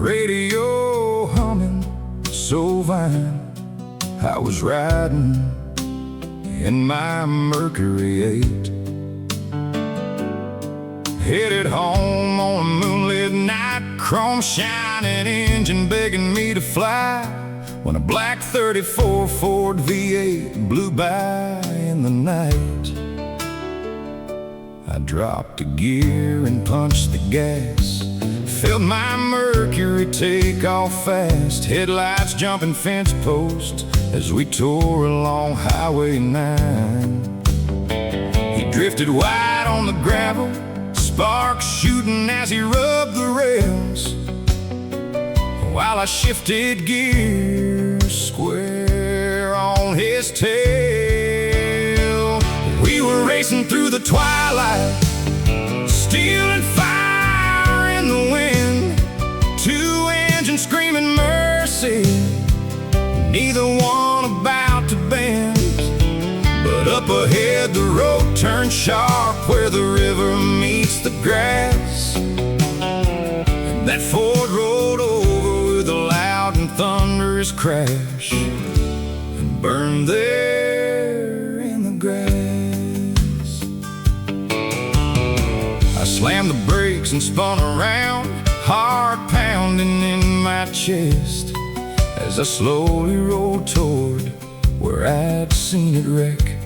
radio humming so fine. I was riding in my Mercury 8, headed home on a moonlit night, chrome shining engine begging me to fly, when a black 34 Ford V8 blew by in the night. I dropped a gear and punched the gas, felt my Mercury take off fast, headlights jumping fence posts as we tore along Highway 9. He drifted wide on the gravel, sparks shooting as he rubbed the rails, while I shifted gears square on his tail. We were racing through the twilight, steel and fire in the wind, two engines screaming mercy, neither one about to bend. But up ahead the road turned sharp where the river meets the grass, and that Ford rolled over with a loud and thunderous crash and burned there in the grass. I slammed the brakes and spun around, heart pounding in my chest, as I slowly rolled toward where I'd seen it wreck.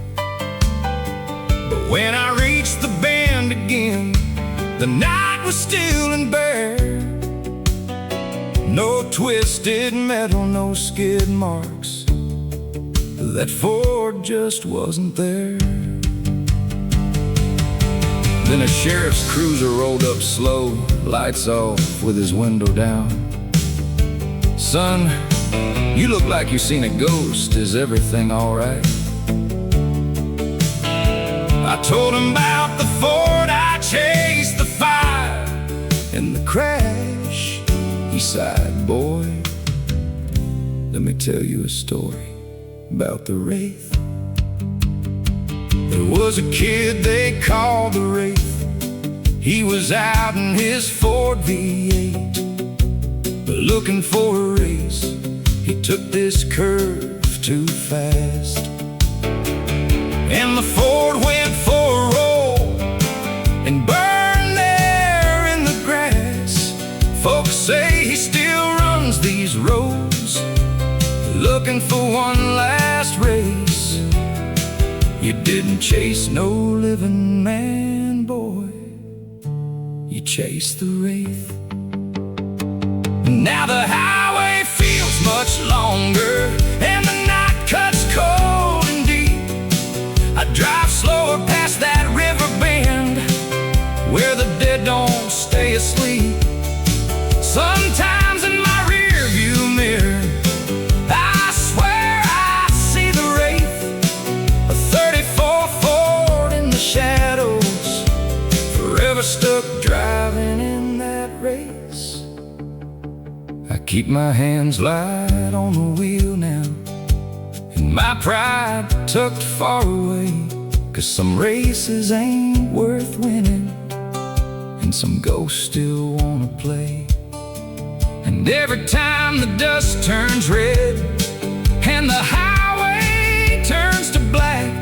But when I reached the bend again, the night was still and bare. No twisted metal, no skid marks, that Ford just wasn't there. Then a sheriff's cruiser rolled up slow, lights off with his window down. "Son, you look like you seen a ghost. Is everything all right?" I told him about the Ford I chased, the fire and the crash. He sighed, "Boy, let me tell you a story about the Wraith." There was a kid they called the Wraith. He was out in his Ford V8, but looking for a race, he took this curve too fast, and the Ford went for a roll and burned there in the grass. Folks say he still runs these roads, looking for one last race. You didn't chase no living man, boy, you chased the Wraith. Now the highway feels much longer, and the night cuts cold and deep. I drive slower past that river bend, where the dead don't stay asleep. Sometimes in my rear view mirror, I swear I see the Wraith, a 34 Ford in the shadows, forever stuck driving in that race. I keep my hands light on the wheel now, and my pride tucked far away, 'cause some races ain't worth winning, and some ghosts still wanna play. And every time the dust turns red and the highway turns to black,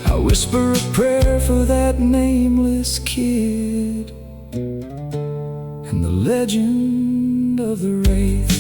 I whisper a prayer for that nameless kid and the legend of the Wraith.